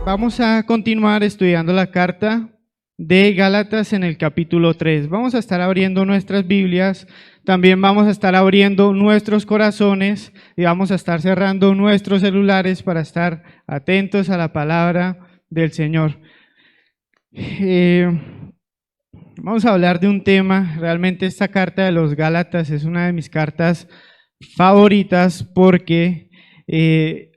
Vamos a continuar estudiando la carta de Gálatas en el capítulo 3. Vamos a estar abriendo nuestras Biblias, también vamos a estar abriendo nuestros corazones y vamos a estar cerrando nuestros celulares para estar atentos a la palabra del Señor. Vamos a hablar de un tema. Realmente esta carta de los Gálatas es una de mis cartas favoritas porque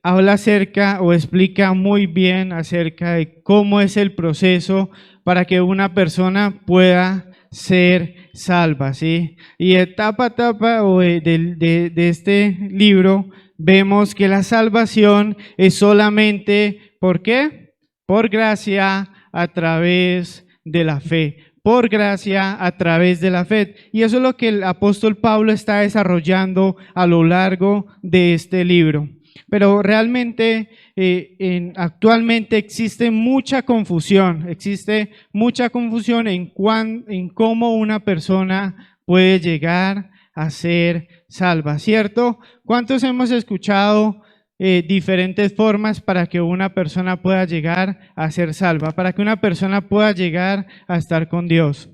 habla acerca o explica muy bien acerca de cómo es el proceso para que una persona pueda ser salva, ¿sí? Y etapa a etapa de este libro vemos que la salvación es solamente, ¿por qué? Por gracia a través de la fe. Por gracia a través de la fe. Y eso es lo que el apóstol Pablo está desarrollando a lo largo de este libro. Pero realmente actualmente existe mucha confusión en cómo una persona puede llegar a ser salva, ¿cierto? ¿Cuántos hemos escuchado diferentes formas para que una persona pueda llegar a ser salva, para que una persona pueda llegar a estar con Dios?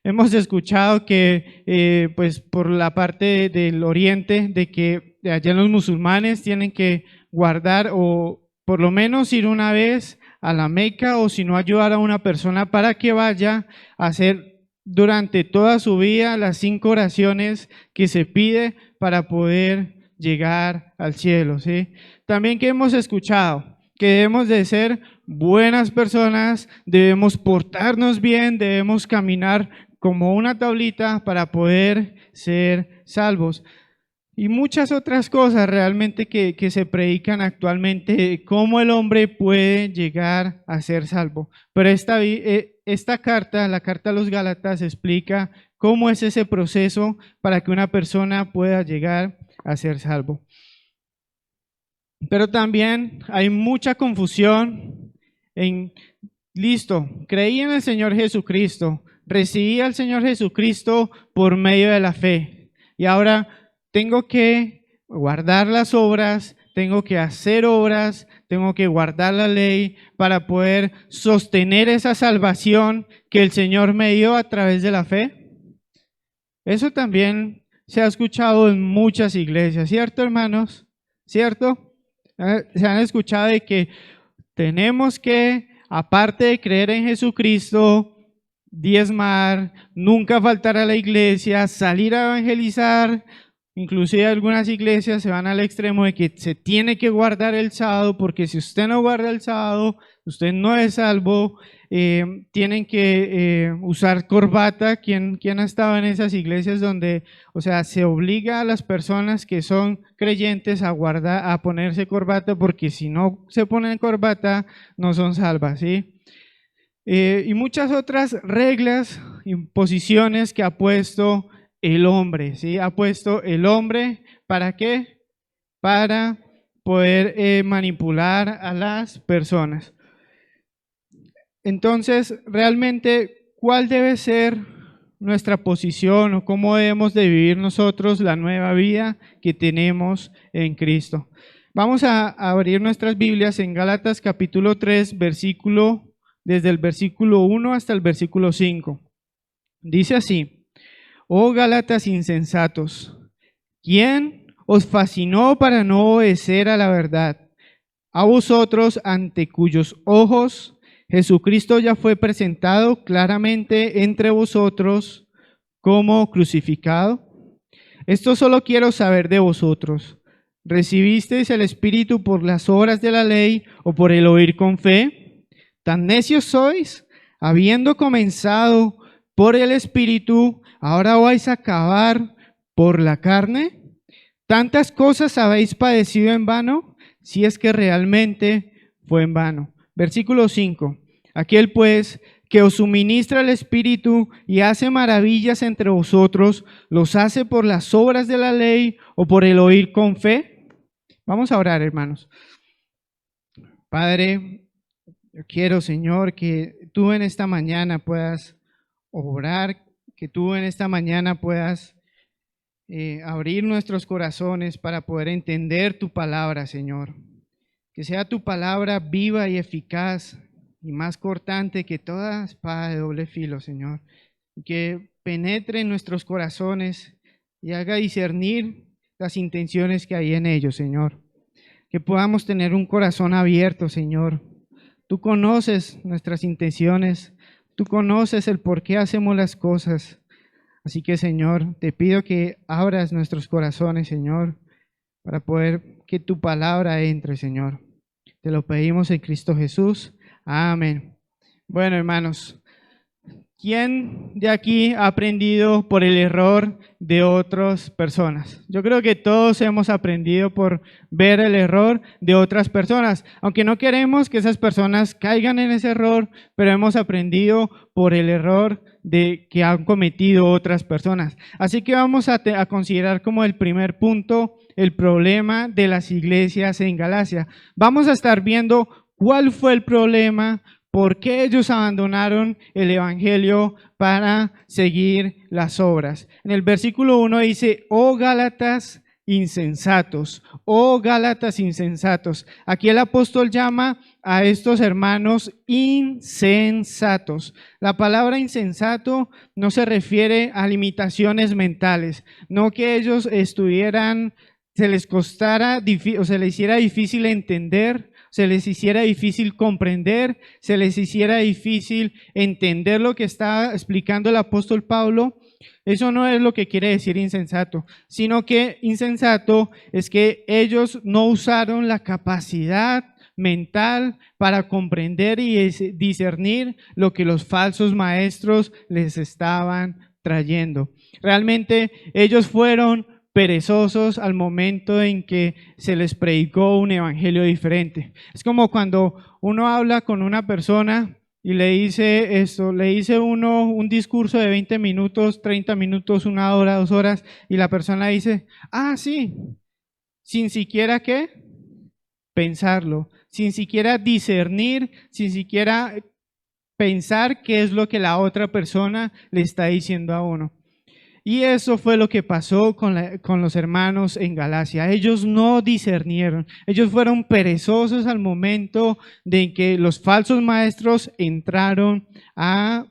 Hemos escuchado que pues por la parte del oriente, de que allá los musulmanes tienen que guardar o por lo menos ir una vez a la Meca, o si no, ayudar a una persona para que vaya a hacer durante toda su vida las 5 oraciones que se pide para poder llegar al cielo, ¿sí? También que hemos escuchado que debemos de ser buenas personas, debemos portarnos bien, debemos caminar como una tablita para poder ser salvos. Y muchas otras cosas realmente que se predican actualmente, cómo el hombre puede llegar a ser salvo. Pero esta carta, la carta a los Gálatas, explica cómo es ese proceso para que una persona pueda llegar a ser salvo. Pero también hay mucha confusión listo, creí en el Señor Jesucristo, recibí al Señor Jesucristo por medio de la fe y ahora tengo que guardar las obras, tengo que hacer obras, tengo que guardar la ley para poder sostener esa salvación que el Señor me dio a través de la fe. Eso también se ha escuchado en muchas iglesias, ¿cierto, hermanos? ¿Cierto? Se han escuchado de que tenemos que, aparte de creer en Jesucristo, diezmar, nunca faltar a la iglesia, salir a evangelizar. Inclusive algunas iglesias se van al extremo de que se tiene que guardar el sábado, porque si usted no guarda el sábado, usted no es salvo. Tienen que usar corbata. ¿Quién ha estado en esas iglesias donde, o sea, se obliga a las personas que son creyentes a ponerse corbata, porque si no se ponen corbata no son salvas, ¿sí? Y muchas otras reglas, imposiciones que ha puesto el hombre, ¿sí? Ha puesto el hombre, ¿para qué? Para poder manipular a las personas. Entonces, realmente, ¿cuál debe ser nuestra posición o cómo debemos de vivir nosotros la nueva vida que tenemos en Cristo? Vamos a abrir nuestras Biblias en Gálatas capítulo 3, desde el versículo 1 hasta el versículo 5. Dice así: Oh Gálatas insensatos, ¿quién os fascinó para no obedecer a la verdad? A vosotros, ante cuyos ojos Jesucristo ya fue presentado claramente entre vosotros como crucificado. Esto solo quiero saber de vosotros. ¿Recibisteis el Espíritu por las obras de la ley o por el oír con fe? ¿Tan necios sois? Habiendo comenzado por el Espíritu, ¿ahora vais a acabar por la carne? ¿Tantas cosas habéis padecido en vano? Si es que realmente fue en vano. Versículo 5. Aquel pues que os suministra el Espíritu y hace maravillas entre vosotros, ¿los hace por las obras de la ley o por el oír con fe? Vamos a orar, hermanos. Padre, Yo quiero, Señor, que tú en esta mañana puedas obrar, que tú en esta mañana puedas abrir nuestros corazones para poder entender tu palabra, Señor. Que sea tu palabra viva y eficaz y más cortante que toda espada de doble filo, Señor. Que penetre en nuestros corazones y haga discernir las intenciones que hay en ellos, Señor. Que podamos tener un corazón abierto, Señor. Tú conoces nuestras intenciones, tú conoces el por qué hacemos las cosas. Así que, Señor, te pido que abras nuestros corazones, Señor, para poder que tu palabra entre, Señor. Te lo pedimos en Cristo Jesús. Amén. Bueno, hermanos, ¿quién de aquí ha aprendido por el error de otras personas? Yo creo que todos hemos aprendido por ver el error de otras personas, aunque no queremos que esas personas caigan en ese error, pero hemos aprendido por el error de que han cometido otras personas. Así que vamos a considerar como el primer punto el problema de las iglesias en Galacia. Vamos a estar viendo cuál fue el problema, por qué ellos abandonaron el evangelio para seguir las obras. En el versículo 1 dice: oh Gálatas insensatos, oh Gálatas insensatos. Aquí el apóstol llama a estos hermanos insensatos. La palabra insensato no se refiere a limitaciones mentales, no que ellos se les costara o se les hiciera difícil entender, se les hiciera difícil comprender, se les hiciera difícil entender lo que estaba explicando el apóstol Pablo. Eso no es lo que quiere decir insensato, sino que insensato es que ellos no usaron la capacidad mental para comprender y discernir lo que los falsos maestros les estaban trayendo. Realmente ellos fueron perezosos al momento en que se les predicó un evangelio diferente. Es como cuando uno habla con una persona y le dice uno un discurso de 20 minutos, 30 minutos, 1 hora, 2 horas, y la persona dice: ah, sí, sin siquiera ¿qué? Pensarlo, sin siquiera discernir, sin siquiera pensar qué es lo que la otra persona le está diciendo a uno. Y eso fue lo que pasó con los hermanos en Galacia. Ellos no discernieron, ellos fueron perezosos al momento de que los falsos maestros entraron a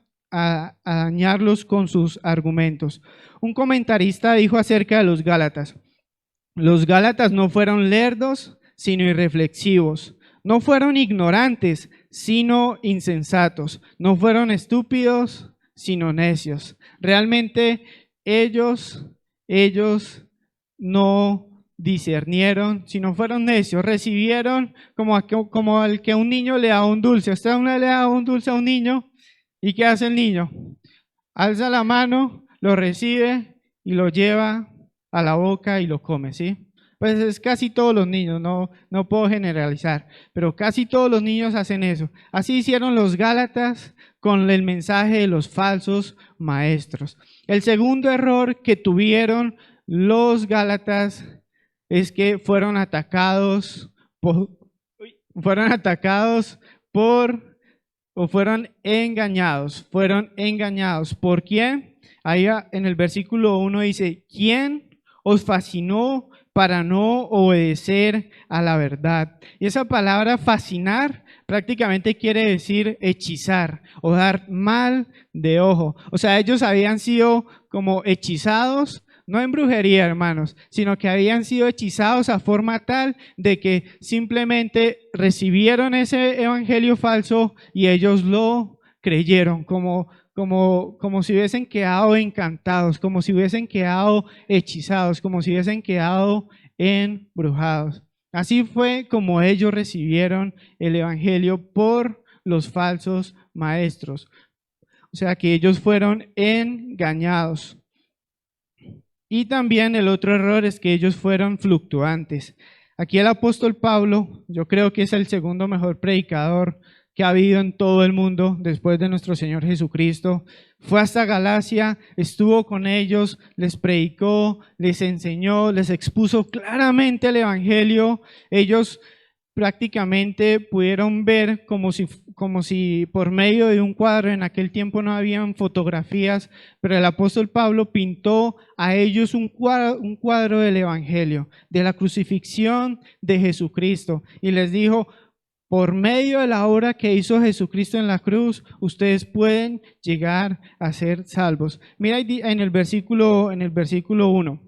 dañarlos con sus argumentos. Un comentarista dijo acerca de los Gálatas: los Gálatas no fueron lerdos, sino irreflexivos. No fueron ignorantes, sino insensatos. No fueron estúpidos, sino necios. Realmente ellos no discernieron, sino fueron necios. Recibieron como al que un niño le da un dulce. Usted le da un dulce a un niño, ¿y qué hace el niño? Alza la mano, lo recibe y lo lleva a la boca y lo come, ¿sí? Pues es casi todos los niños, no puedo generalizar, pero casi todos los niños hacen eso. Así hicieron los Gálatas con el mensaje de los falsos maestros. El segundo error que tuvieron los Gálatas es que fueron atacados fueron engañados. ¿Fueron engañados por quién? Ahí en el versículo 1 dice: ¿quién os fascinó para no obedecer a la verdad? Y esa palabra fascinar prácticamente quiere decir hechizar o dar mal de ojo. O sea, ellos habían sido como hechizados, no en brujería, hermanos, sino que habían sido hechizados a forma tal de que simplemente recibieron ese evangelio falso y ellos lo creyeron como si hubiesen quedado encantados, como si hubiesen quedado hechizados, como si hubiesen quedado embrujados. Así fue como ellos recibieron el evangelio por los falsos maestros. O sea que ellos fueron engañados. Y también el otro error es que ellos fueron fluctuantes. Aquí el apóstol Pablo, yo creo que es el segundo mejor predicador que ha habido en todo el mundo después de nuestro Señor Jesucristo. Fue hasta Galacia, estuvo con ellos, les predicó, les enseñó, les expuso claramente el evangelio. Ellos prácticamente pudieron ver como si por medio de un cuadro, en aquel tiempo no habían fotografías, pero el apóstol Pablo pintó a ellos un cuadro del Evangelio, de la crucifixión de Jesucristo, y les dijo: por medio de la obra que hizo Jesucristo en la cruz, ustedes pueden llegar a ser salvos. Mira en el versículo 1.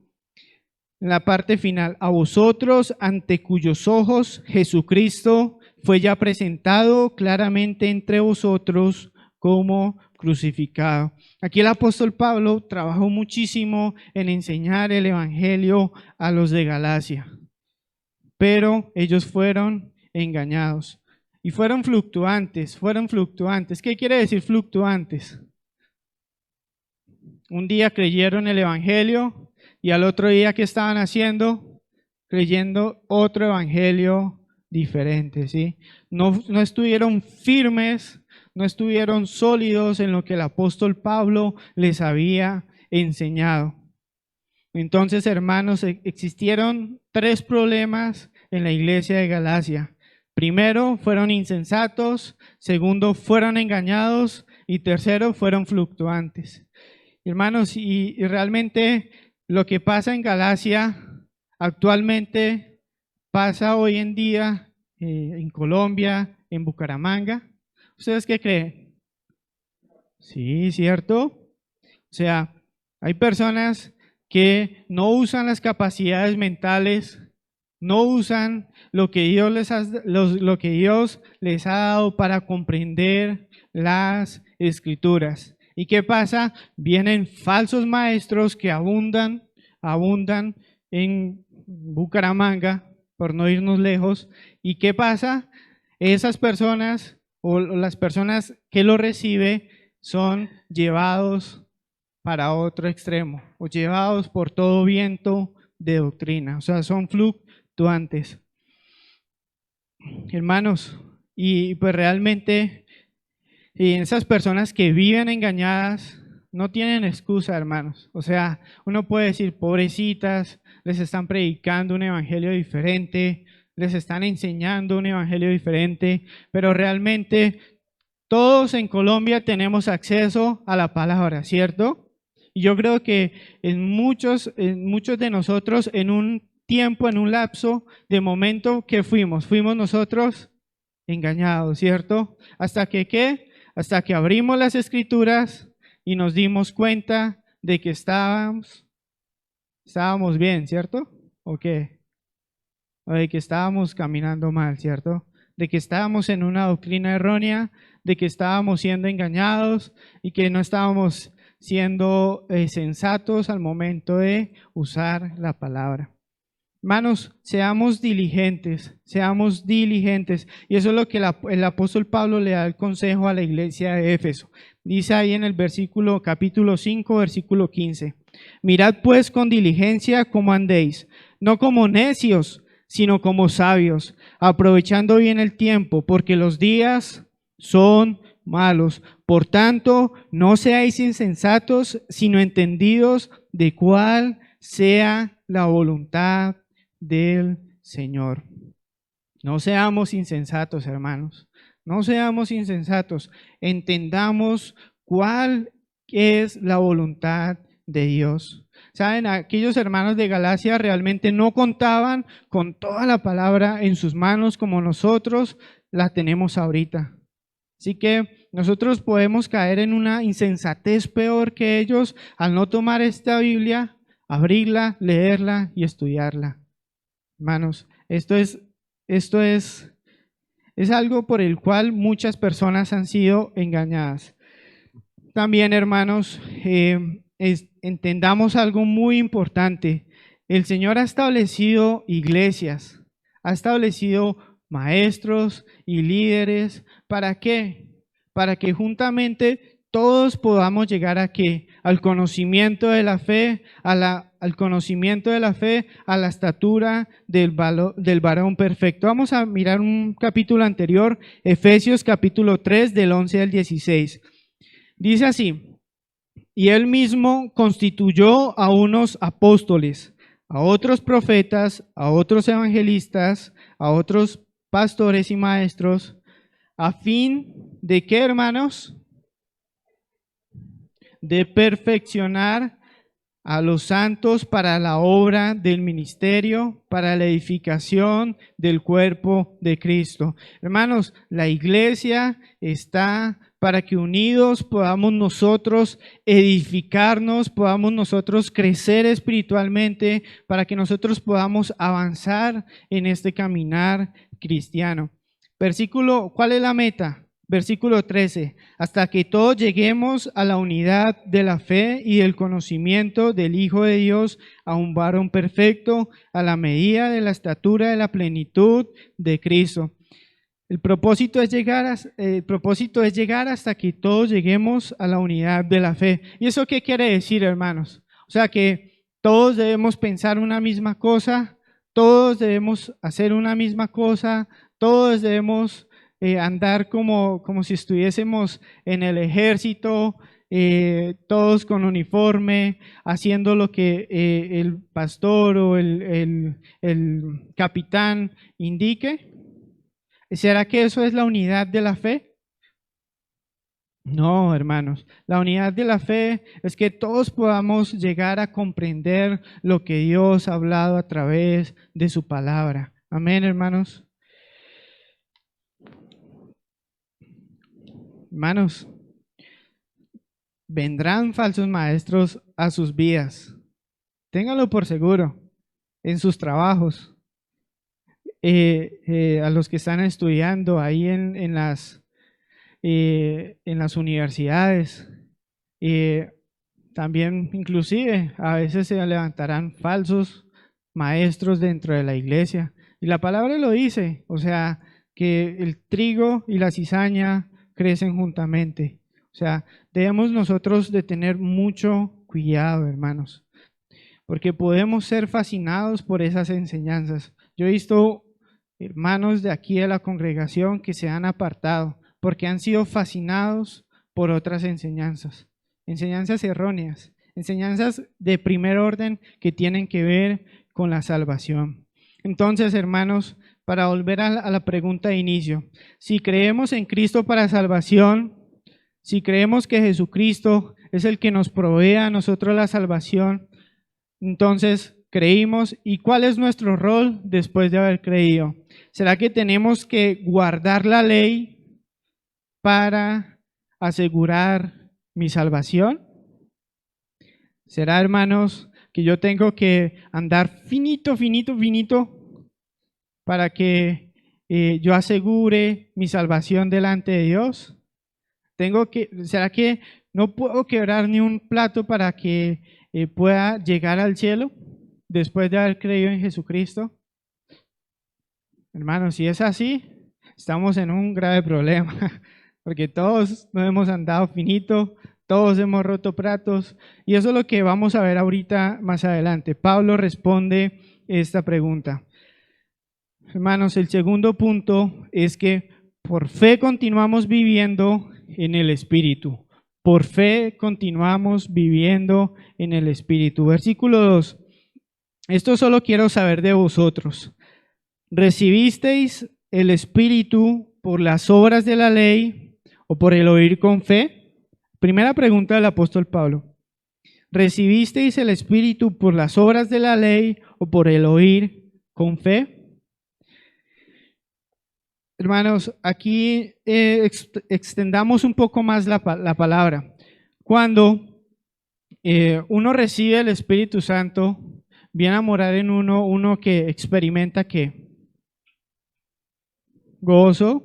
En la parte final: a vosotros, ante cuyos ojos Jesucristo fue ya presentado claramente entre vosotros como crucificado. Aquí el apóstol Pablo trabajó muchísimo en enseñar el evangelio a los de Galacia, pero ellos fueron engañados y fueron fluctuantes. ¿Qué quiere decir fluctuantes? Un día creyeron el evangelio y al otro día, ¿qué estaban haciendo? Creyendo otro evangelio diferente, ¿sí? No estuvieron firmes, no estuvieron sólidos en lo que el apóstol Pablo les había enseñado. Entonces, hermanos, existieron 3 problemas en la iglesia de Galacia. Primero, fueron insensatos. Segundo, fueron engañados. Y tercero, fueron fluctuantes. Hermanos, y realmente lo que pasa en Galacia actualmente pasa hoy en día en Colombia, en Bucaramanga. ¿Ustedes qué creen? Sí, ¿cierto? O sea, hay personas que no usan las capacidades mentales, no usan lo que Dios les ha dado para comprender las Escrituras. ¿Y qué pasa? Vienen falsos maestros que abundan en Bucaramanga, por no irnos lejos. ¿Y qué pasa? Esas personas o las personas que lo reciben son llevados para otro extremo o llevados por todo viento de doctrina. O sea, son fluctuantes. Hermanos, y pues realmente esas personas que viven engañadas no tienen excusa, hermanos. O sea, uno puede decir: pobrecitas, les están predicando un evangelio diferente, les están enseñando un evangelio diferente, pero realmente todos en Colombia tenemos acceso a la palabra, ¿cierto? Y yo creo que en muchos de nosotros, en un tiempo, en un lapso de momento, ¿qué fuimos? Fuimos nosotros engañados, ¿cierto? ¿Hasta que qué? Hasta que abrimos las Escrituras y nos dimos cuenta de que estábamos bien, ¿cierto? ¿O qué? O de que estábamos caminando mal, ¿cierto? De que estábamos en una doctrina errónea, de que estábamos siendo engañados y que no estábamos siendo sensatos al momento de usar la palabra. Hermanos, seamos diligentes. Y eso es lo que el apóstol Pablo le da el consejo a la iglesia de Éfeso. Dice ahí en el capítulo 5, versículo 15. Mirad pues con diligencia cómo andéis, no como necios, sino como sabios, aprovechando bien el tiempo, porque los días son malos. Por tanto, no seáis insensatos, sino entendidos de cuál sea la voluntad del Señor. No seamos insensatos, hermanos. No seamos insensatos. Entendamos cuál es la voluntad de Dios. Saben, aquellos hermanos de Galacia realmente no contaban con toda la palabra en sus manos como nosotros la tenemos ahorita. Así que nosotros podemos caer en una insensatez peor que ellos al no tomar esta Biblia, abrirla, leerla y estudiarla. Hermanos, esto es algo por el cual muchas personas han sido engañadas. También, hermanos, entendamos algo muy importante. El Señor ha establecido iglesias, ha establecido maestros y líderes. ¿Para qué? Para que juntamente todos podamos llegar a ¿qué? Al conocimiento de la fe, al conocimiento de la fe, a la estatura del varón perfecto. Vamos a mirar un capítulo anterior, Efesios capítulo 3, del 11 al 16. Dice así: y él mismo constituyó a unos apóstoles, a otros profetas, a otros evangelistas, a otros pastores y maestros, a fin de que, hermanos, de perfeccionar a los santos para la obra del ministerio, para la edificación del cuerpo de Cristo. Hermanos, la iglesia está para que unidos podamos nosotros edificarnos, podamos nosotros crecer espiritualmente, para que nosotros podamos avanzar en este caminar cristiano. ¿Cuál es la meta? Versículo 13, hasta que todos lleguemos a la unidad de la fe y del conocimiento del Hijo de Dios, a un varón perfecto, a la medida de la estatura de la plenitud de Cristo. El propósito es llegar hasta que todos lleguemos a la unidad de la fe. ¿Y eso qué quiere decir, hermanos? O sea, que todos debemos pensar una misma cosa, todos debemos hacer una misma cosa, todos debemos andar como si estuviésemos en el ejército, todos con uniforme, haciendo lo que el pastor o el capitán indique. ¿Será que eso es la unidad de la fe? No, hermanos. La unidad de la fe es que todos podamos llegar a comprender lo que Dios ha hablado a través de su palabra. Amén, hermanos. Hermanos, vendrán falsos maestros a sus vidas. Ténganlo por seguro, en sus trabajos, a los que están estudiando ahí en las universidades. También, inclusive, a veces se levantarán falsos maestros dentro de la iglesia. Y la palabra lo dice, o sea, que el trigo y la cizaña crecen juntamente. O sea, debemos nosotros de tener mucho cuidado, hermanos, porque podemos ser fascinados por esas enseñanzas. Yo he visto hermanos de aquí de la congregación que se han apartado porque han sido fascinados por otras enseñanzas erróneas, enseñanzas de primer orden que tienen que ver con la salvación. Entonces, hermanos, para volver a la pregunta de inicio, si creemos en Cristo para salvación, si creemos que Jesucristo es el que nos provee a nosotros la salvación, entonces creímos. ¿Y cuál es nuestro rol después de haber creído? ¿Será que tenemos que guardar la ley para asegurar mi salvación? ¿Será, hermanos, que yo tengo que andar finito para que yo asegure mi salvación delante de Dios? ¿Será que no puedo quebrar ni un plato para que pueda llegar al cielo después de haber creído en Jesucristo? Hermanos, si es así, estamos en un grave problema, porque todos nos hemos andado finito, todos hemos roto platos, y eso es lo que vamos a ver ahorita más adelante. Pablo responde esta pregunta. Hermanos, el segundo punto es que por fe continuamos viviendo en el Espíritu. Por fe continuamos viviendo en el Espíritu. Versículo 2. Esto solo quiero saber de vosotros. ¿Recibisteis el Espíritu por las obras de la ley o por el oír con fe? Primera pregunta del apóstol Pablo. ¿Recibisteis el Espíritu por las obras de la ley o por el oír con fe? Hermanos, aquí extendamos un poco más la palabra. Cuando uno recibe el Espíritu Santo, viene a morar en uno que experimenta ¿qué? Gozo,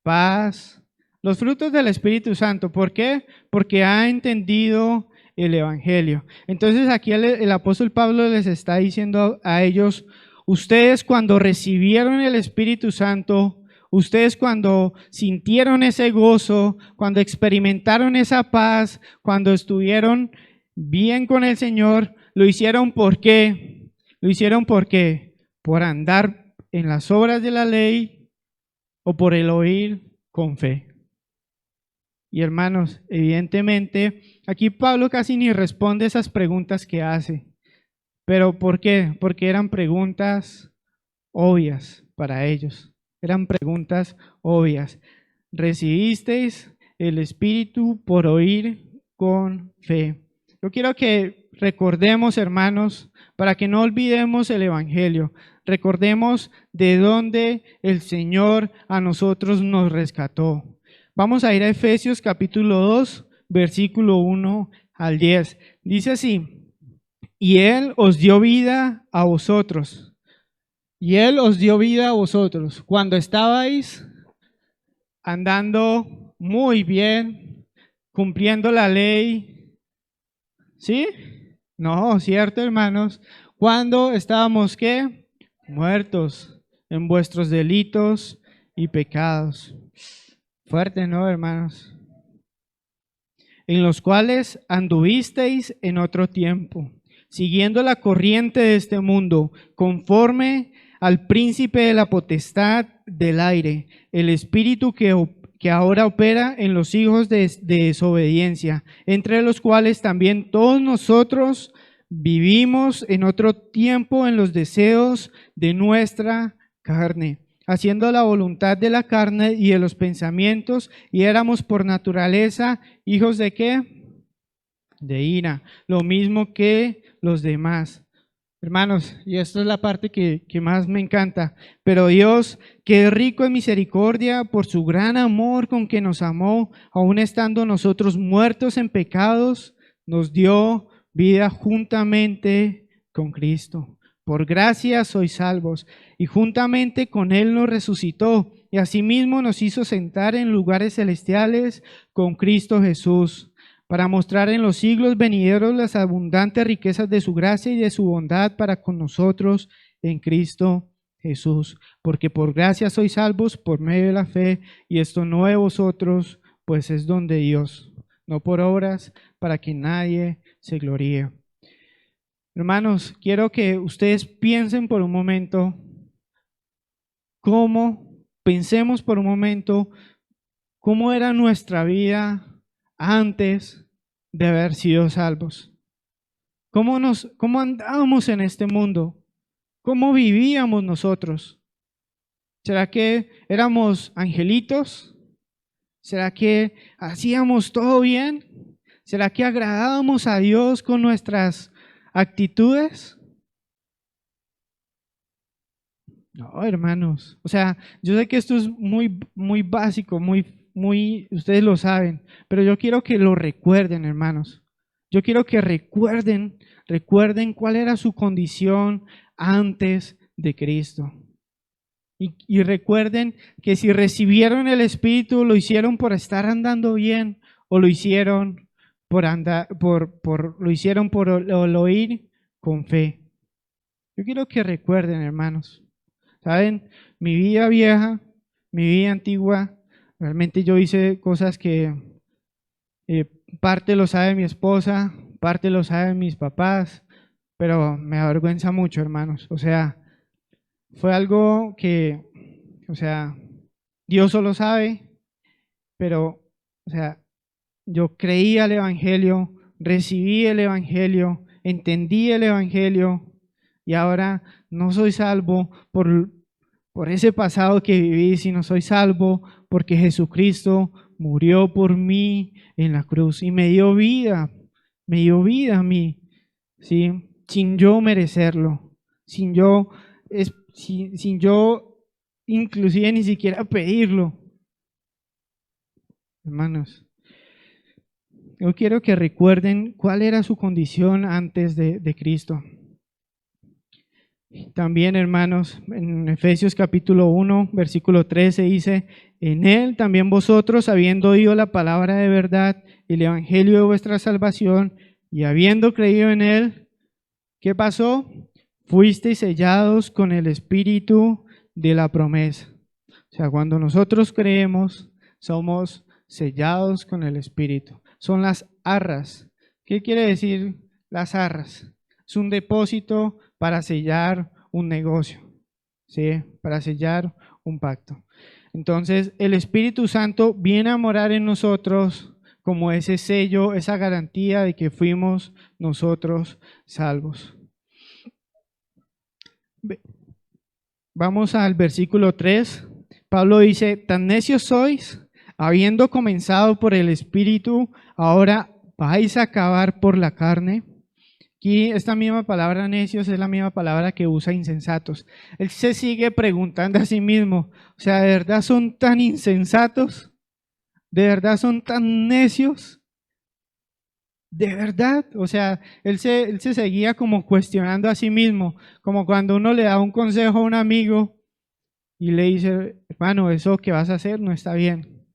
paz, los frutos del Espíritu Santo. ¿Por qué? Porque ha entendido el Evangelio. Entonces aquí el apóstol Pablo les está diciendo a ellos, ustedes cuando recibieron el Espíritu Santo, ustedes cuando sintieron ese gozo, cuando experimentaron esa paz, cuando estuvieron bien con el Señor, lo hicieron ¿por qué? Lo hicieron porque por andar en las obras de la ley o por el oír con fe. Y hermanos, evidentemente, aquí Pablo casi ni responde esas preguntas que hace. ¿Pero por qué? Porque eran preguntas obvias para ellos. Eran preguntas obvias. ¿Recibisteis el Espíritu por oír con fe? Yo quiero que recordemos, hermanos, para que no olvidemos el Evangelio. Recordemos de dónde el Señor a nosotros nos rescató. Vamos a ir a Efesios capítulo 2, versículo 1 al 10. Dice así: y Él os dio vida a vosotros. Y Él os dio vida a vosotros cuando estabais andando muy bien, cumpliendo la ley. ¿Sí? No, ¿cierto, hermanos? Cuando estábamos, ¿qué? Muertos en vuestros delitos y pecados. Fuerte, ¿no, hermanos? En los cuales anduvisteis en otro tiempo, siguiendo la corriente de este mundo, conforme al príncipe de la potestad del aire, el espíritu que ahora opera en los hijos de desobediencia, entre los cuales también todos nosotros vivimos en otro tiempo en los deseos de nuestra carne, haciendo la voluntad de la carne y de los pensamientos, y éramos por naturaleza hijos de ¿qué? De ira, lo mismo que los demás. Hermanos, y esta es la parte que más me encanta, pero Dios, que es rico en misericordia, por su gran amor con que nos amó, aun estando nosotros muertos en pecados, nos dio vida juntamente con Cristo. Por gracia sois salvos, y juntamente con Él nos resucitó, y asimismo nos hizo sentar en lugares celestiales con Cristo Jesús, para mostrar en los siglos venideros las abundantes riquezas de su gracia y de su bondad para con nosotros en Cristo Jesús. Porque por gracia sois salvos por medio de la fe, y esto no de vosotros, pues es don de Dios, no por obras, para que nadie se gloríe. Hermanos, quiero que ustedes piensen por un momento pensemos por un momento cómo era nuestra vida antes de haber sido salvos. ¿Cómo andábamos en este mundo? ¿Cómo vivíamos nosotros? ¿Será que éramos angelitos? ¿Será que hacíamos todo bien? ¿Será que agradábamos a Dios con nuestras actitudes? No, hermanos. O sea, yo sé que esto es muy básico, ustedes lo saben, pero yo quiero que lo recuerden, hermanos. Yo quiero que recuerden cuál era su condición antes de Cristo. Y recuerden que si recibieron el Espíritu, lo hicieron por estar andando bien, o lo hicieron lo hicieron por el oír con fe. Yo quiero que recuerden, hermanos. ¿Saben? Mi vida vieja, mi vida antigua, realmente yo hice cosas que parte lo sabe mi esposa, parte lo saben mis papás, pero me avergüenza mucho, hermanos. O sea, fue algo que, o sea, Dios solo sabe, pero, o sea, yo creí al Evangelio, recibí el Evangelio, entendí el Evangelio, y ahora no soy salvo por ese pasado que viví, sino soy salvo porque Jesucristo murió por mí en la cruz y me dio vida a mí, ¿sí? Sin yo merecerlo, sin yo inclusive ni siquiera pedirlo. Hermanos, yo quiero que recuerden cuál era su condición antes de Cristo. También, hermanos, en Efesios capítulo 1, versículo 13 dice: en Él también vosotros, habiendo oído la palabra de verdad, el evangelio de vuestra salvación, y habiendo creído en Él, ¿qué pasó? Fuisteis sellados con el Espíritu de la promesa. O sea, cuando nosotros creemos, somos sellados con el Espíritu. Son las arras. ¿Qué quiere decir las arras? Es un depósito para sellar un negocio, ¿sí? Para sellar un pacto. Entonces, el Espíritu Santo viene a morar en nosotros como ese sello, esa garantía de que fuimos nosotros salvos. Vamos al versículo 3 Pablo dice, tan necios sois, habiendo comenzado por el Espíritu, ahora vais a acabar por la carne. Aquí esta misma palabra necios es la misma palabra que usa insensatos. Él se sigue preguntando a sí mismo, o sea, ¿de verdad son tan insensatos? ¿De verdad son tan necios? ¿De verdad? O sea, él se seguía como cuestionando a sí mismo, como cuando uno le da un consejo a un amigo y le dice, hermano, eso que vas a hacer no está bien.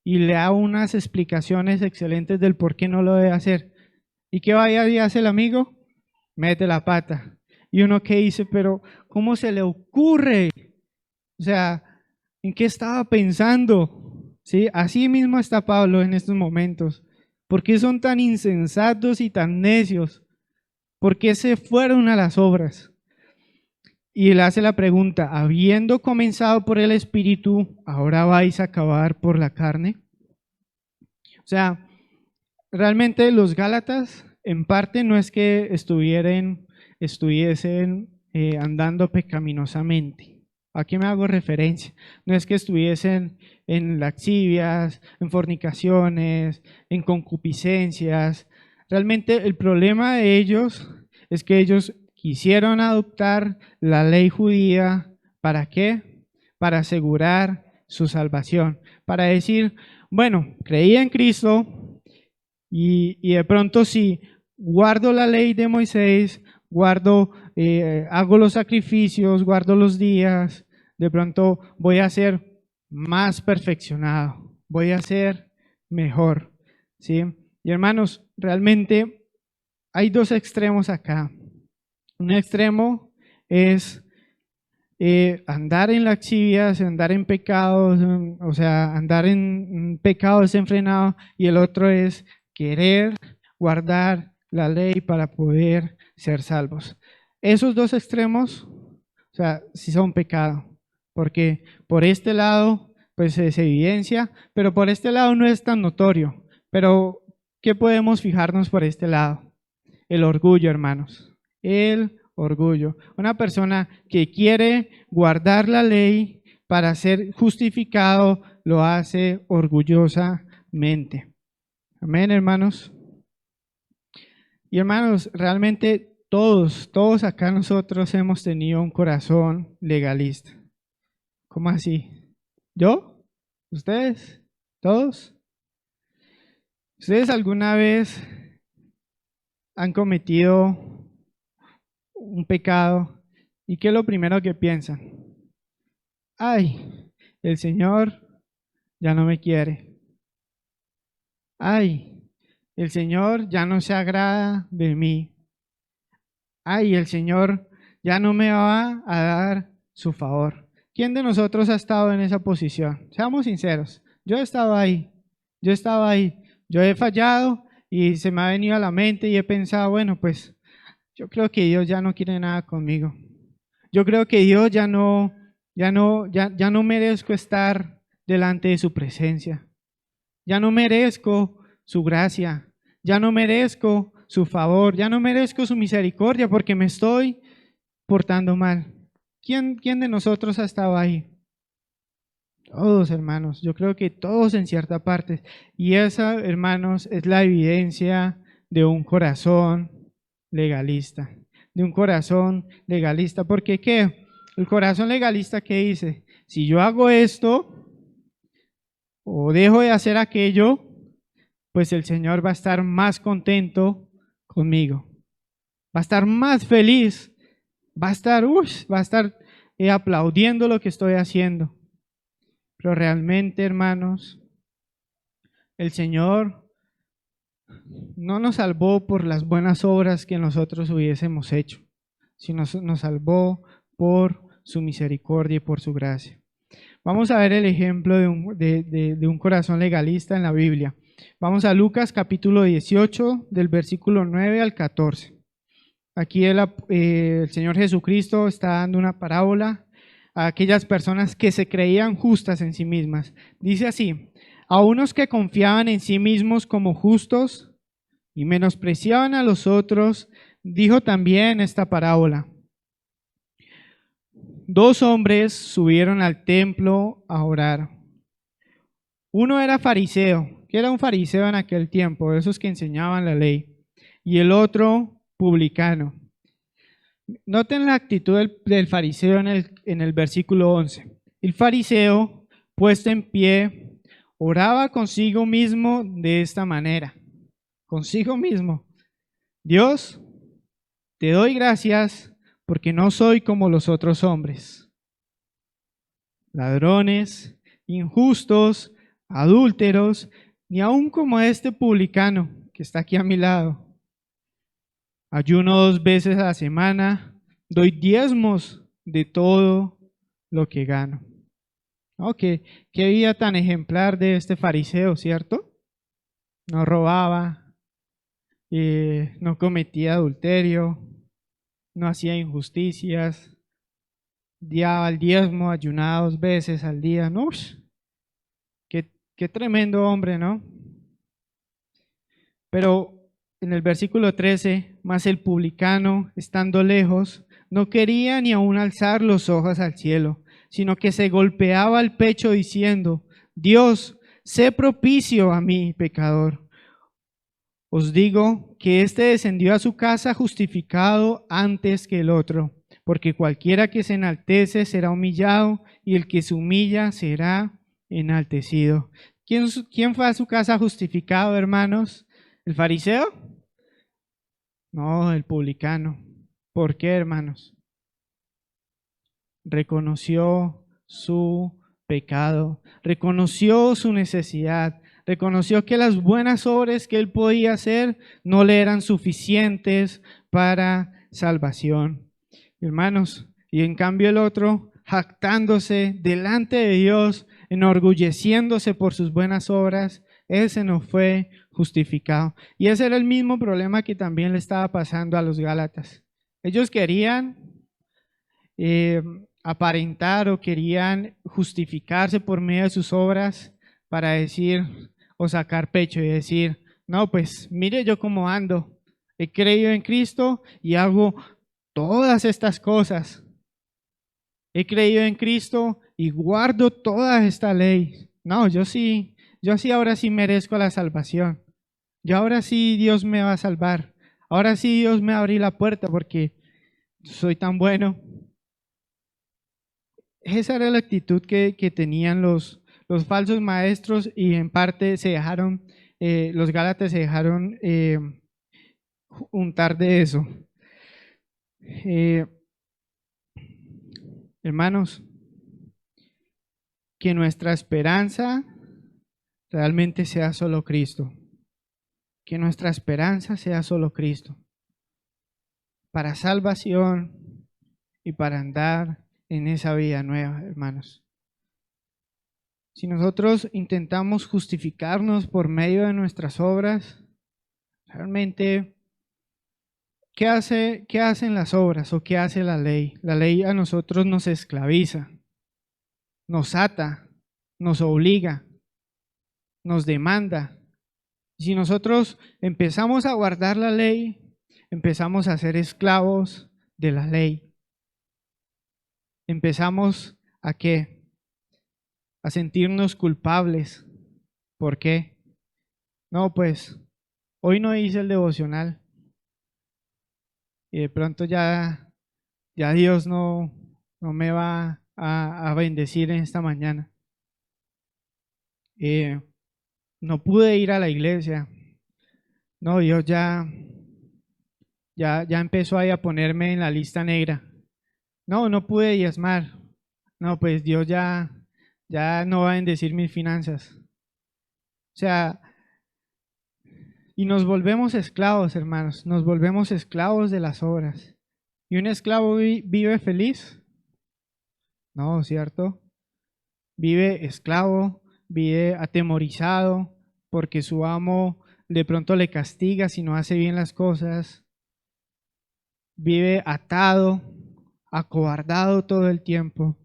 Y le da unas explicaciones excelentes del por qué no lo debe hacer. ¿Y qué vaya y hace el amigo? Mete la pata. Y uno que dice, pero ¿cómo se le ocurre? O sea, ¿en qué estaba pensando? ¿Sí? Así mismo está Pablo en estos momentos. ¿Por qué son tan insensatos y tan necios? ¿Por qué se fueron a las obras? Y él hace la pregunta, habiendo comenzado por el Espíritu, ¿ahora vais a acabar por la carne? O sea, realmente los Gálatas en parte no es que estuviesen andando pecaminosamente. ¿A qué me hago referencia? No es que estuviesen en lascivias, en fornicaciones, en concupiscencias. Realmente el problema de ellos es que ellos quisieron adoptar la ley judía. ¿Para qué? Para asegurar su salvación. Para decir, bueno, creí en Cristo y de pronto si guardo la ley de Moisés, hago los sacrificios, guardo los días, de pronto voy a ser más perfeccionado, voy a ser mejor, ¿sí? Y hermanos, realmente hay dos extremos acá. Un extremo es andar en lascivias, andar en pecados, o sea, andar en pecado desenfrenado, y el otro es querer guardar la ley para poder ser salvos. Esos dos extremos, o sea, sí son pecado, porque por este lado, pues se evidencia, pero por este lado no es tan notorio. Pero, ¿qué podemos fijarnos por este lado? El orgullo, hermanos. El orgullo. Una persona que quiere guardar la ley para ser justificado, lo hace orgullosamente. Amén, hermanos. Y hermanos, realmente todos acá nosotros hemos tenido un corazón legalista. ¿Cómo así? ¿Yo? ¿Ustedes? ¿Todos? ¿Ustedes alguna vez han cometido un pecado y qué es lo primero que piensan? Ay, el Señor ya no me quiere. Ay, el Señor ya no se agrada de mí. Ay, el Señor ya no me va a dar su favor. ¿Quién de nosotros ha estado en esa posición? Seamos sinceros. Yo he estado ahí. Yo he fallado y se me ha venido a la mente y he pensado, bueno, pues yo creo que Dios ya no quiere nada conmigo. Yo creo que Dios ya no merezco estar delante de su presencia. Ya no merezco su gracia. Ya no merezco su favor. Ya no merezco su misericordia porque me estoy portando mal. ¿Quién de nosotros ha estado ahí? Todos, hermanos. Yo creo que todos en cierta parte. Y esa, hermanos, es la evidencia de un corazón legalista. De un corazón legalista. Porque ¿qué? El corazón legalista, ¿qué dice? Si yo hago esto o dejo de hacer aquello, pues el Señor va a estar más contento conmigo. Va a estar más feliz. Va a estar aplaudiendo lo que estoy haciendo. Pero realmente, hermanos, el Señor no nos salvó por las buenas obras que nosotros hubiésemos hecho, sino nos salvó por su misericordia y por su gracia. Vamos a ver el ejemplo de un corazón legalista en la Biblia. Vamos a Lucas capítulo 18, del versículo 9 al 14. Aquí el Señor Jesucristo está dando una parábola a aquellas personas que se creían justas en sí mismas. Dice así: a unos que confiaban en sí mismos como justos y menospreciaban a los otros, dijo también esta parábola. 2 hombres subieron al templo a orar. Uno era fariseo, que era un fariseo en aquel tiempo, esos que enseñaban la ley, y el otro publicano. Noten la actitud del fariseo en el versículo 11. El fariseo, puesto en pie, oraba consigo mismo de esta manera, consigo mismo: Dios, te doy gracias porque no soy como los otros hombres, ladrones, injustos, adúlteros, ni aun como este publicano que está aquí a mi lado. Ayuno 2 veces a la semana, doy diezmos de todo lo que gano. Oh, qué vida tan ejemplar de este fariseo, ¿cierto? No robaba, no cometía adulterio, no hacía injusticias, daba el diezmo, ayunaba 2 veces al día. No, qué tremendo hombre, ¿no? Pero en el versículo 13, mas el publicano, estando lejos, no quería ni aun alzar los ojos al cielo, sino que se golpeaba el pecho diciendo: Dios, sé propicio a mí, pecador. Os digo que éste descendió a su casa justificado antes que el otro, porque cualquiera que se enaltece será humillado, y el que se humilla será enaltecido. ¿Quién fue a su casa justificado, hermanos? ¿El fariseo? No, el publicano. ¿Por qué, hermanos? Reconoció su pecado, reconoció su necesidad, reconoció que las buenas obras que él podía hacer no le eran suficientes para salvación. Hermanos, y en cambio el otro, jactándose delante de Dios, enorgulleciéndose por sus buenas obras, ese no fue justificado. Y ese era el mismo problema que también le estaba pasando a los Gálatas. Ellos querían aparentar o querían justificarse por medio de sus obras para decir o sacar pecho y decir: no, pues mire yo cómo ando, he creído en Cristo y hago todas estas cosas. He creído en Cristo y guardo toda esta ley. No, yo sí ahora sí merezco la salvación. Yo ahora sí Dios me va a salvar. Ahora sí Dios me va a abrir la puerta porque soy tan bueno. Esa era la actitud que tenían los falsos maestros, y en parte se dejaron, los Gálatas se dejaron untar de eso. Hermanos, que nuestra esperanza realmente sea solo Cristo. Que nuestra esperanza sea solo Cristo. Para salvación y para andar en esa vida nueva, hermanos. Si nosotros intentamos justificarnos por medio de nuestras obras, realmente, ¿qué hacen las obras o qué hace la ley? La ley a nosotros nos esclaviza, nos ata, nos obliga, nos demanda. Si nosotros empezamos a guardar la ley, empezamos a ser esclavos de la ley. Empezamos ¿a qué? A sentirnos culpables. ¿Por qué? No, pues hoy no hice el devocional y de pronto ya Dios no me va a bendecir en esta mañana. No pude ir a la iglesia. No, Dios ya empezó ahí a ponerme en la lista negra. No pude diezmar. No, pues Dios ya no va a bendecir mis finanzas. O sea, y nos volvemos esclavos, hermanos, nos volvemos esclavos de las obras. ¿Y un esclavo vive feliz? No, ¿cierto? Vive esclavo, vive atemorizado porque su amo de pronto le castiga si no hace bien las cosas. Vive atado, acobardado todo el tiempo.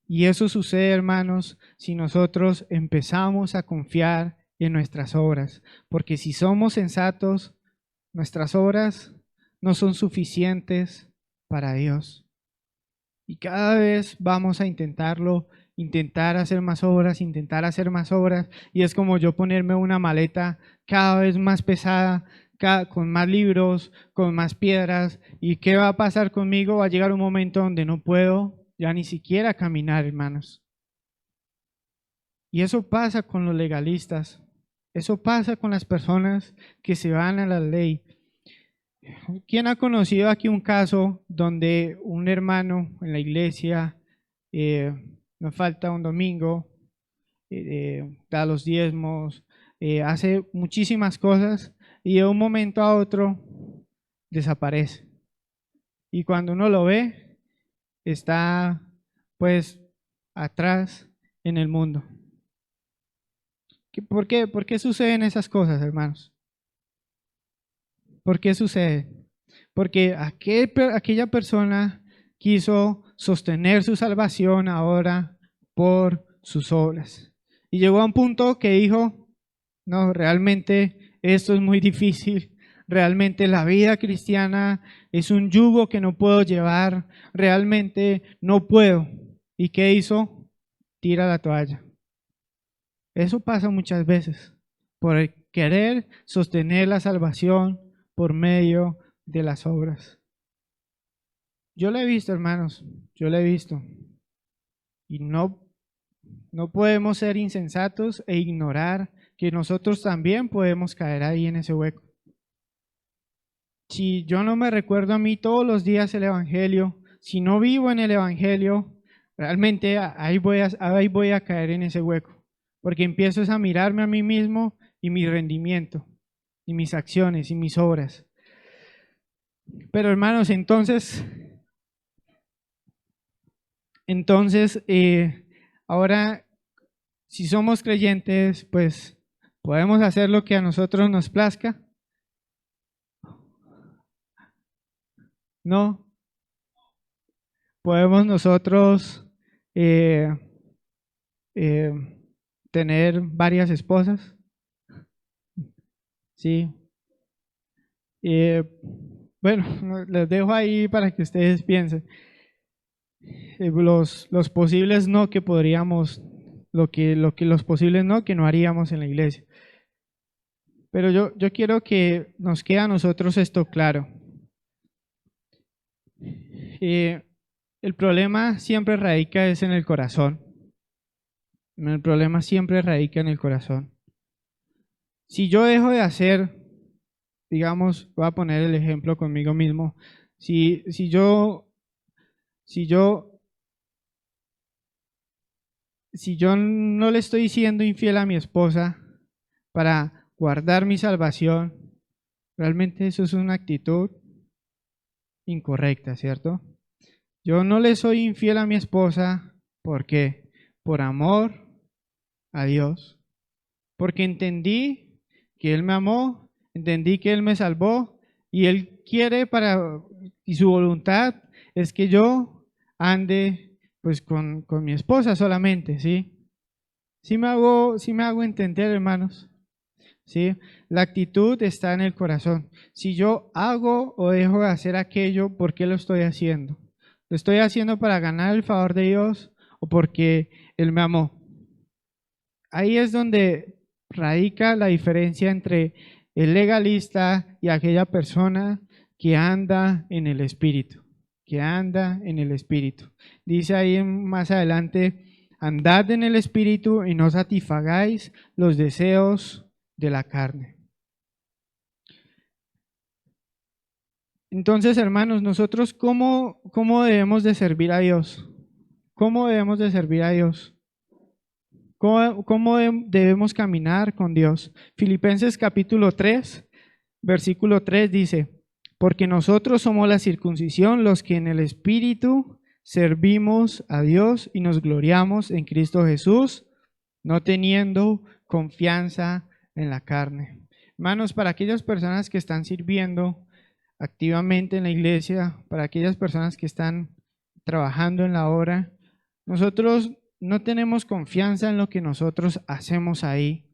Y eso sucede, hermanos, si nosotros empezamos a confiar en nuestras obras. Porque si somos sensatos, nuestras obras no son suficientes para Dios. Y cada vez vamos a intentarlo, intentar hacer más obras, intentar hacer más obras. Y es como yo ponerme una maleta cada vez más pesada, con más libros, con más piedras. ¿Y qué va a pasar conmigo? Va a llegar un momento donde no puedo ya ni siquiera caminar, hermanos. Y eso pasa con los legalistas. Eso pasa con las personas que se van a la ley. ¿Quién ha conocido aquí un caso donde un hermano en la iglesia no falta un domingo, da los diezmos, hace muchísimas cosas y de un momento a otro desaparece? Y cuando uno lo ve, está pues atrás en el mundo. ¿Por qué? ¿Por qué suceden esas cosas, hermanos? ¿Por qué sucede? Porque aquella persona quiso sostener su salvación ahora por sus obras. Y llegó a un punto que dijo, no, realmente esto es muy difícil. Realmente la vida cristiana es un yugo que no puedo llevar. Realmente no puedo. ¿Y qué hizo? Tira la toalla. Eso pasa muchas veces por el querer sostener la salvación por medio de las obras. Yo lo he visto, hermanos, yo lo he visto. Y no podemos ser insensatos e ignorar que nosotros también podemos caer ahí en ese hueco. Si yo no me recuerdo a mí todos los días el Evangelio, si no vivo en el Evangelio, realmente ahí voy a caer en ese hueco. Porque empiezo a mirarme a mí mismo y mi rendimiento, y mis acciones, y mis obras. Pero hermanos, entonces ahora, si somos creyentes, pues podemos hacer lo que a nosotros nos plazca. No. Podemos nosotros tener varias esposas. Sí. Bueno, les dejo ahí para que ustedes piensen. Los posibles no que podríamos, los posibles no que no haríamos en la iglesia. Pero yo quiero que nos quede a nosotros esto claro. El problema siempre radica es en el corazón. El problema siempre radica en el corazón. Si yo dejo de hacer, digamos, voy a poner el ejemplo conmigo mismo. Si yo no le estoy siendo infiel a mi esposa para guardar mi salvación, realmente eso es una actitud incorrecta, ¿cierto? Yo no le soy infiel a mi esposa, ¿por qué? Por amor a Dios, porque entendí que Él me amó, entendí que Él me salvó y Él quiere y su voluntad es que yo ande pues con mi esposa solamente, ¿sí? Sí me hago entender, hermanos, ¿sí? La actitud está en el corazón. Si yo hago o dejo de hacer aquello, ¿por qué lo estoy haciendo? ¿Lo estoy haciendo para ganar el favor de Dios o porque Él me amó? Ahí es donde radica la diferencia entre el legalista y aquella persona que anda en el Espíritu, que anda en el Espíritu. Dice ahí más adelante, andad en el Espíritu y no satisfagáis los deseos de la carne. Entonces, hermanos, nosotros ¿cómo debemos de servir a Dios? ¿Cómo debemos de servir a Dios? ¿Cómo debemos caminar con Dios? Filipenses capítulo 3, versículo 3 dice, porque nosotros somos la circuncisión, los que en el Espíritu servimos a Dios y nos gloriamos en Cristo Jesús, no teniendo confianza en la carne. Hermanos, para aquellas personas que están sirviendo activamente en la iglesia, para aquellas personas que están trabajando en la obra, nosotros no tenemos confianza en lo que nosotros hacemos ahí,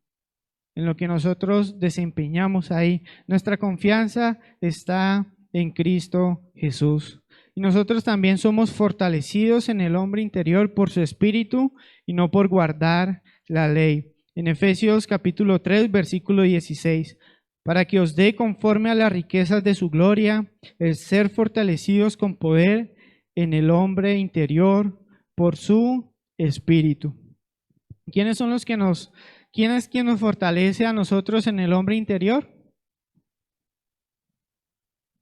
en lo que nosotros desempeñamos ahí. Nuestra confianza está en Cristo Jesús. y nosotros también somos fortalecidos en el hombre interior por su espíritu y no por guardar la ley. En Efesios capítulo 3, versículo 16, para que os dé conforme a las riquezas de su gloria, el ser fortalecidos con poder en el hombre interior por su espíritu. ¿Quiénes son quién es quien nos fortalece a nosotros en el hombre interior?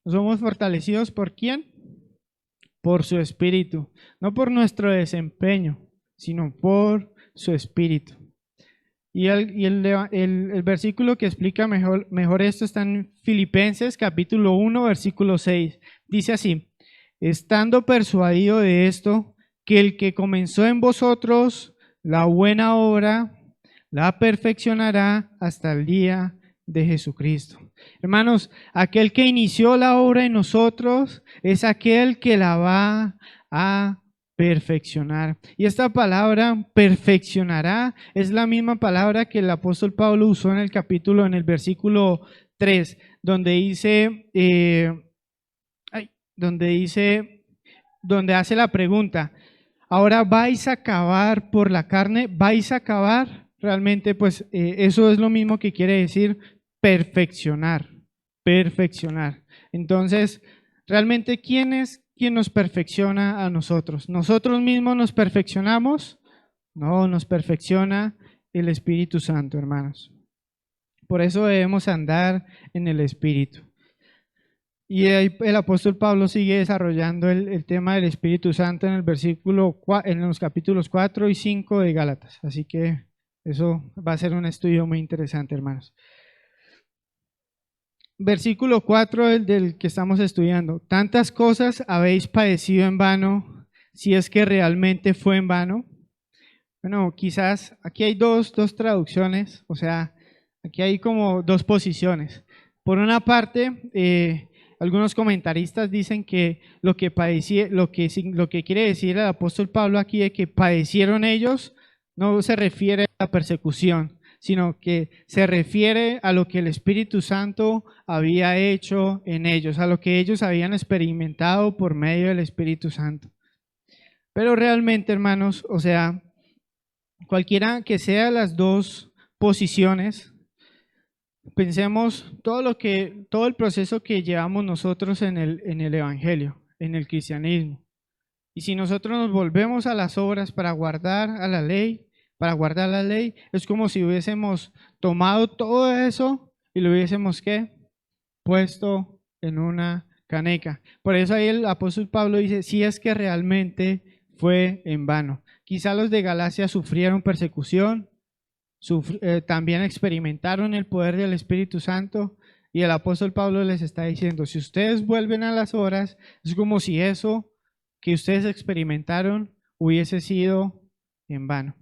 ¿Somos fortalecidos por quién? Por su espíritu, no por nuestro desempeño, sino por su espíritu. Y el versículo que explica mejor esto está en Filipenses capítulo 1, versículo 6. Dice así: estando persuadido de esto, que el que comenzó en vosotros la buena obra, la perfeccionará hasta el día de Jesucristo. Hermanos, aquel que inició la obra en nosotros es aquel que la va a perfeccionar. Y esta palabra perfeccionará es la misma palabra que el apóstol Pablo usó en el versículo 3, donde hace la pregunta: ahora vais a acabar por la carne, vais a acabar. Realmente, pues eso es lo mismo que quiere decir perfeccionar, perfeccionar. Entonces, realmente, ¿quién es quien nos perfecciona a nosotros? ¿Nosotros mismos nos perfeccionamos? No, nos perfecciona el Espíritu Santo, hermanos. Por eso debemos andar en el Espíritu. Y el apóstol Pablo sigue desarrollando el tema del Espíritu Santo en los capítulos 4 y 5 de Gálatas. Así que eso va a ser un estudio muy interesante, hermanos. Versículo 4 del que estamos estudiando. Tantas cosas habéis padecido en vano, si es que realmente fue en vano. Bueno, quizás aquí hay dos traducciones, o sea, aquí hay como dos posiciones. Por una parte, algunos comentaristas dicen que lo que quiere decir el apóstol Pablo aquí de que padecieron ellos no se refiere a la persecución, sino que se refiere a lo que el Espíritu Santo había hecho en ellos, a lo que ellos habían experimentado por medio del Espíritu Santo. Pero realmente, hermanos, o sea, cualquiera que sea las dos posiciones, pensemos todo el proceso que llevamos nosotros en el Evangelio, en el cristianismo. Y si nosotros nos volvemos a las obras para guardar la ley, es como si hubiésemos tomado todo eso y lo hubiésemos ¿qué? Puesto en una caneca. Por eso ahí el apóstol Pablo dice: si es que realmente fue en vano. Quizá los de Galacia sufrieron persecución, también experimentaron el poder del Espíritu Santo, y el apóstol Pablo les está diciendo: si ustedes vuelven a las obras, es como si eso que ustedes experimentaron hubiese sido en vano.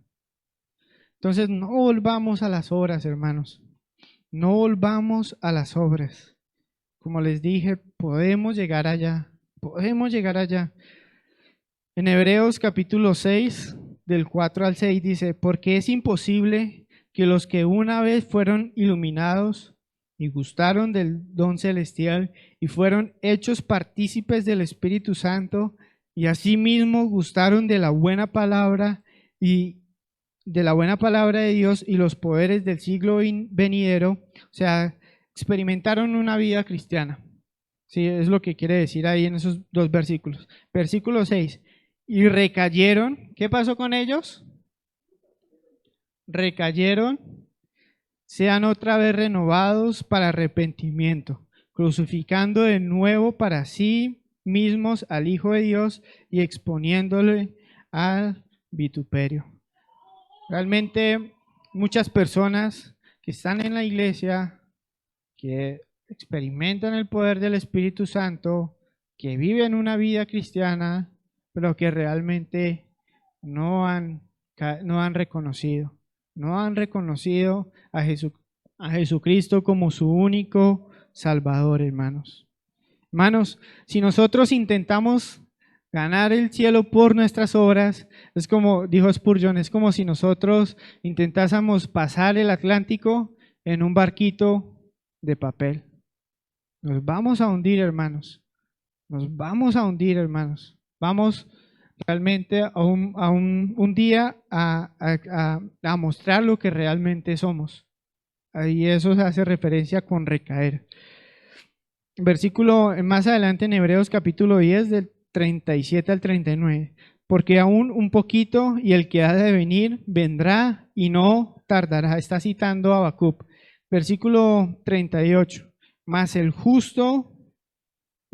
Entonces no volvamos a las obras, hermanos, no volvamos a las obras. Como les dije, podemos llegar allá. En Hebreos capítulo 6, del 4 al 6 dice: porque es imposible que los que una vez fueron iluminados y gustaron del don celestial y fueron hechos partícipes del Espíritu Santo y asimismo gustaron de la buena palabra de Dios y los poderes del siglo venidero, o sea, experimentaron una vida cristiana. Sí, es lo que quiere decir ahí en esos dos versículos. Versículo 6. Y recayeron. ¿Qué pasó con ellos? Recayeron, sean otra vez renovados para arrepentimiento, crucificando de nuevo para sí mismos al Hijo de Dios y exponiéndole al vituperio. Realmente muchas personas que están en la iglesia, que experimentan el poder del Espíritu Santo, que viven una vida cristiana, pero que realmente no han reconocido a Jesucristo como su único Salvador, hermanos. Hermanos, si nosotros intentamos ganar el cielo por nuestras obras, es como dijo Spurgeon, es como si nosotros intentásemos pasar el Atlántico en un barquito de papel. Nos vamos a hundir, hermanos. nos vamos a hundir, hermanos. Vamos realmente un día a mostrar lo que realmente somos. Y eso se hace referencia con recaer. Versículo más adelante en Hebreos capítulo 10 del 37 al 39. Porque aún un poquito y el que ha de venir vendrá y no tardará. Está citando a Habacuc. Versículo 38. Mas el justo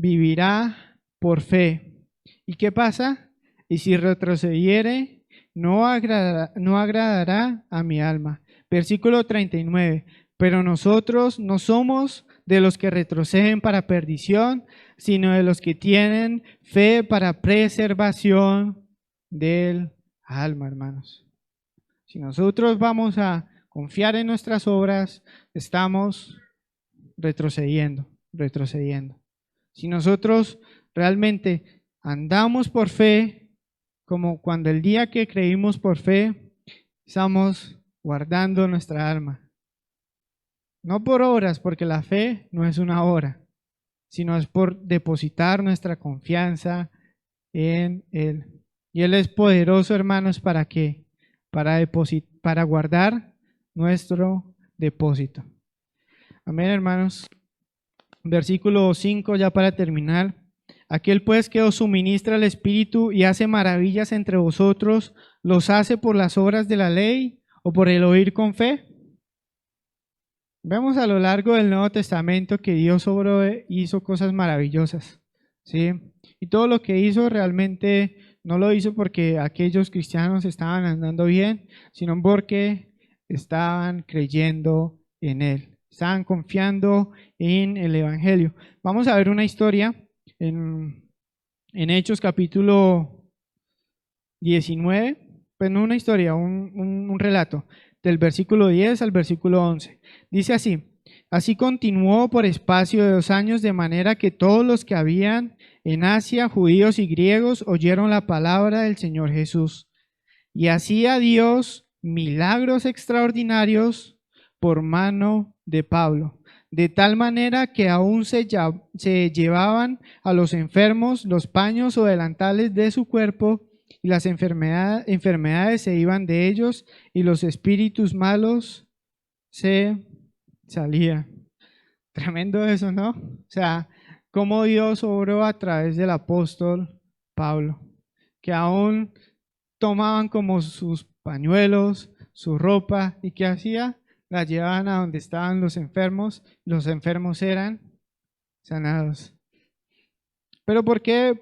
vivirá por fe. ¿Y qué pasa? Y si retrocediere, no agradará a mi alma. Versículo 39. Pero nosotros no somos de los que retroceden para perdición, sino de los que tienen fe para preservación del alma, hermanos. Si nosotros vamos a confiar en nuestras obras, estamos retrocediendo. Si nosotros realmente andamos por fe, como cuando el día que creímos por fe, estamos guardando nuestra alma. No por obras, porque la fe no es una obra, sino es por depositar nuestra confianza en Él. Y Él es poderoso, hermanos, ¿para qué? Para guardar nuestro depósito. Amén, hermanos. Versículo 5, ya para terminar. Aquel pues que os suministra el Espíritu y hace maravillas entre vosotros, ¿los hace por las obras de la ley o por el oír con fe? Vemos a lo largo del Nuevo Testamento que Dios hizo cosas maravillosas, ¿sí? Y todo lo que hizo realmente no lo hizo porque aquellos cristianos estaban andando bien, sino porque estaban creyendo en Él, estaban confiando en el Evangelio. Vamos a ver una historia en Hechos capítulo 19, pues no una historia, un relato, del versículo 10 al versículo 11. Dice así: así continuó por espacio de 2 años, de manera que todos los que habían en Asia, judíos y griegos, oyeron la palabra del Señor Jesús. Y hacía Dios milagros extraordinarios por mano de Pablo, de tal manera que aún se llevaban a los enfermos los paños o delantales de su cuerpo, y las enfermedades se iban de ellos, y los espíritus malos se salían. Tremendo eso, ¿no? O sea, cómo Dios obró a través del apóstol Pablo, que aún tomaban como sus pañuelos, su ropa, y ¿qué hacía? La llevaban a donde estaban los enfermos eran sanados. Pero ¿por qué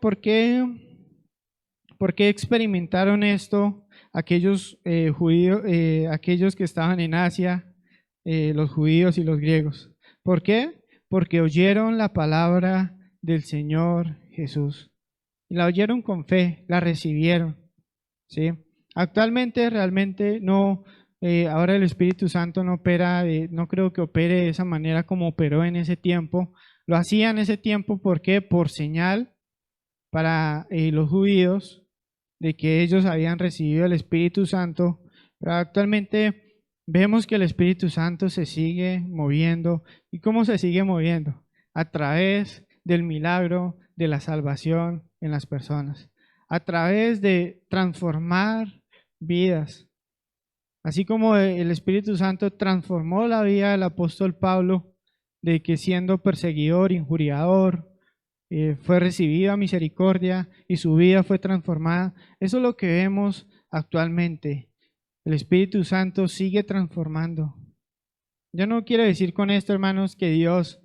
experimentaron esto aquellos judíos, aquellos que estaban en Asia, los judíos y los griegos? ¿Por qué? Porque oyeron la palabra del Señor Jesús. Y la oyeron con fe, la recibieron, ¿sí? Actualmente realmente no, ahora el Espíritu Santo no opera, no creo que opere de esa manera como operó en ese tiempo. Lo hacía en ese tiempo, ¿por qué? Por señal para los judíos de que ellos habían recibido el Espíritu Santo, pero actualmente vemos que el Espíritu Santo se sigue moviendo. ¿Y cómo se sigue moviendo? A través del milagro de la salvación en las personas, a través de transformar vidas. Así como el Espíritu Santo transformó la vida del apóstol Pablo, de que siendo perseguidor, injuriador, fue recibido a misericordia y su vida fue transformada. Eso es lo que vemos actualmente. El Espíritu Santo sigue transformando. Yo no quiero decir con esto, hermanos, que Dios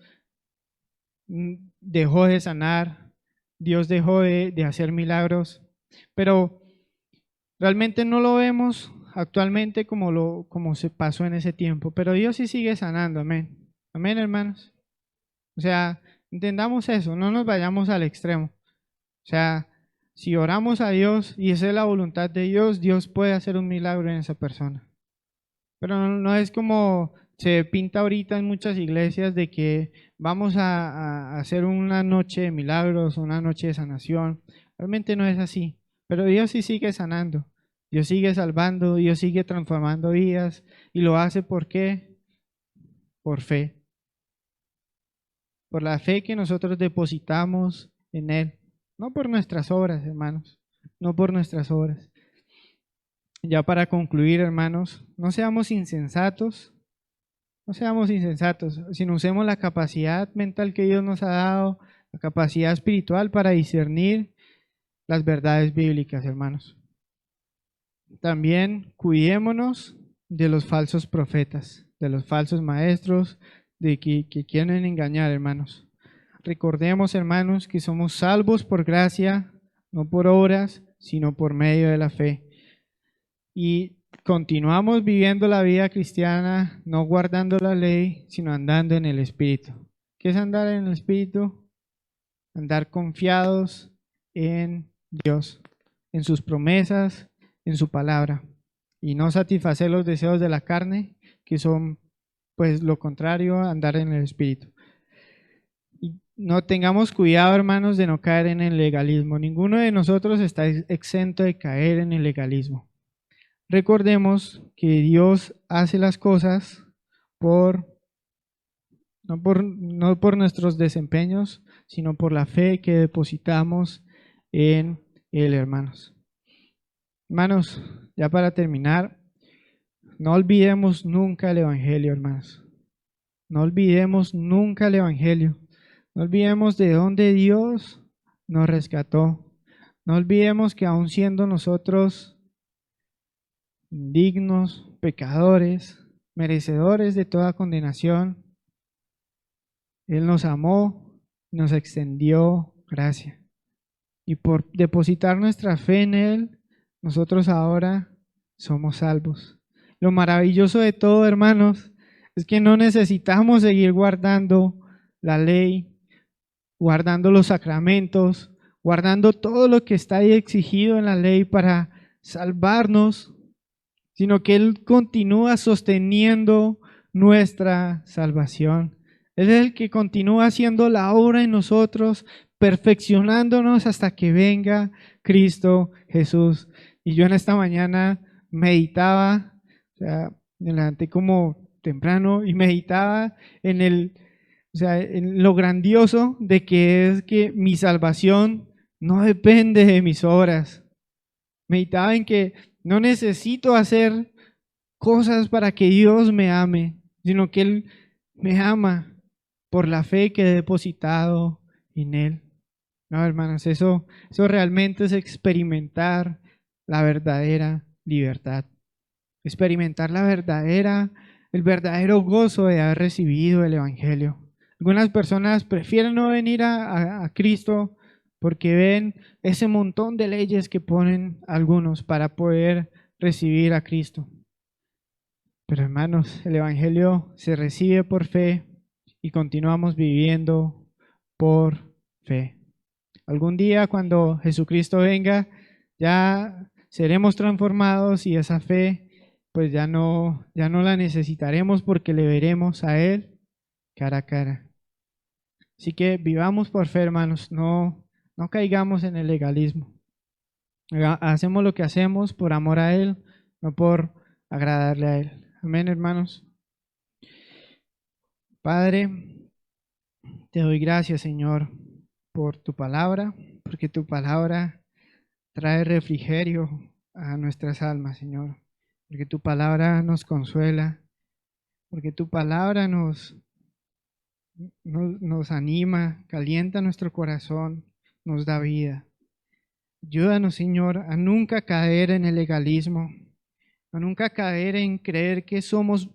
dejó de sanar, Dios dejó de hacer milagros, pero realmente no lo vemos actualmente como se pasó en ese tiempo. Pero Dios sí sigue sanando, amén. Amén, hermanos. O sea, entendamos eso, no nos vayamos al extremo. O sea, si oramos a Dios y esa es la voluntad de Dios, Dios puede hacer un milagro en esa persona. Pero no es como se pinta ahorita en muchas iglesias de que vamos a hacer una noche de milagros, una noche de sanación. Realmente no es así. Pero Dios sí sigue sanando, Dios sigue salvando, Dios sigue transformando vidas y lo hace ¿por qué? Por fe. Por la fe que nosotros depositamos en Él. No por nuestras obras, hermanos, no por nuestras obras. Ya para concluir, hermanos, no seamos insensatos, sino usemos la capacidad mental que Dios nos ha dado, la capacidad espiritual para discernir las verdades bíblicas, hermanos. También cuidémonos de los falsos profetas, de los falsos maestros, de que quieren engañar, hermanos. Recordemos, hermanos, que somos salvos por gracia, no por obras, sino por medio de la fe. Y continuamos viviendo la vida cristiana, no guardando la ley, sino andando en el Espíritu. ¿Qué es andar en el Espíritu? Andar confiados en Dios, en sus promesas, en su palabra, y no satisfacer los deseos de la carne, que son pues lo contrario a andar en el Espíritu. Y no tengamos cuidado, hermanos, de no caer en el legalismo. Ninguno de nosotros está exento de caer en el legalismo. Recordemos que Dios hace las cosas no por nuestros desempeños, sino por la fe que depositamos en Él, hermanos. Hermanos, ya para terminar, no olvidemos nunca el Evangelio, hermanos. No olvidemos nunca el Evangelio. No olvidemos de dónde Dios nos rescató. No olvidemos que aun siendo nosotros indignos, pecadores, merecedores de toda condenación, Él nos amó, nos extendió gracia. Y por depositar nuestra fe en Él, nosotros ahora somos salvos. Lo maravilloso de todo, hermanos, es que no necesitamos seguir guardando la ley, guardando los sacramentos, guardando todo lo que está ahí exigido en la ley para salvarnos, sino que Él continúa sosteniendo nuestra salvación. Él es el que continúa haciendo la obra en nosotros, perfeccionándonos hasta que venga Cristo Jesús. Y yo en esta mañana meditaba, me levanté como temprano y meditaba en lo grandioso de que es que mi salvación no depende de mis obras. Meditaba en que no necesito hacer cosas para que Dios me ame, sino que Él me ama por la fe que he depositado en Él. No, hermanos, eso realmente es experimentar la verdadera libertad. Experimentar el verdadero gozo de haber recibido el Evangelio. Algunas personas prefieren no venir a Cristo porque ven ese montón de leyes que ponen algunos para poder recibir a Cristo. Pero hermanos, el Evangelio se recibe por fe y continuamos viviendo por fe. Algún día cuando Jesucristo venga, ya seremos transformados y esa fe pues ya no la necesitaremos porque le veremos a Él cara a cara. Así que vivamos por fe, hermanos, no caigamos en el legalismo. Hacemos lo que hacemos por amor a Él, no por agradarle a Él. Amén, hermanos. Padre, te doy gracias, Señor, por tu palabra, porque tu palabra trae refrigerio a nuestras almas, Señor, porque tu palabra nos consuela, porque tu palabra nos anima, calienta nuestro corazón, nos da vida. Ayúdanos, Señor, a nunca caer en el legalismo, a nunca caer en creer que somos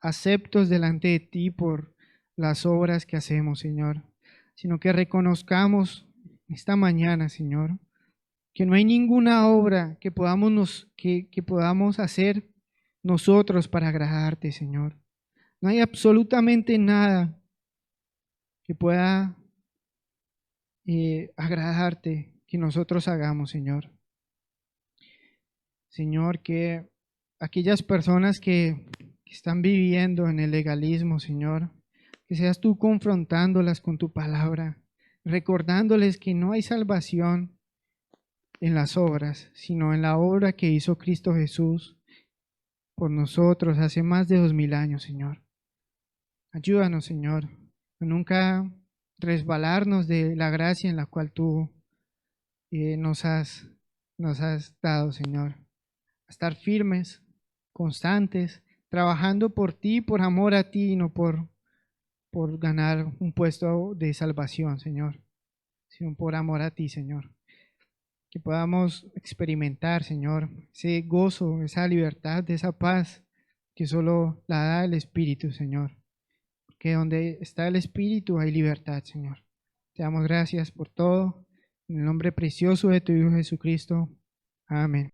aceptos delante de ti por las obras que hacemos, Señor, sino que reconozcamos esta mañana, Señor, que no hay ninguna obra que podamos hacer nosotros para agradarte, Señor. No hay absolutamente nada que pueda agradarte que nosotros hagamos, Señor. Señor, que aquellas personas que están viviendo en el legalismo, Señor, que seas tú confrontándolas con tu palabra, recordándoles que no hay salvación en las obras, sino en la obra que hizo Cristo Jesús por nosotros hace más de 2000 años, Señor. Ayúdanos, Señor, a nunca resbalarnos de la gracia en la cual tú nos has dado, Señor. Estar firmes, constantes, trabajando por ti, por amor a ti, y no por ganar un puesto de salvación, Señor, sino por amor a ti, Señor. Que podamos experimentar, Señor, ese gozo, esa libertad, esa paz que solo la da el Espíritu, Señor. Porque donde está el Espíritu hay libertad, Señor. Te damos gracias por todo. En el nombre precioso de tu Hijo Jesucristo. Amén.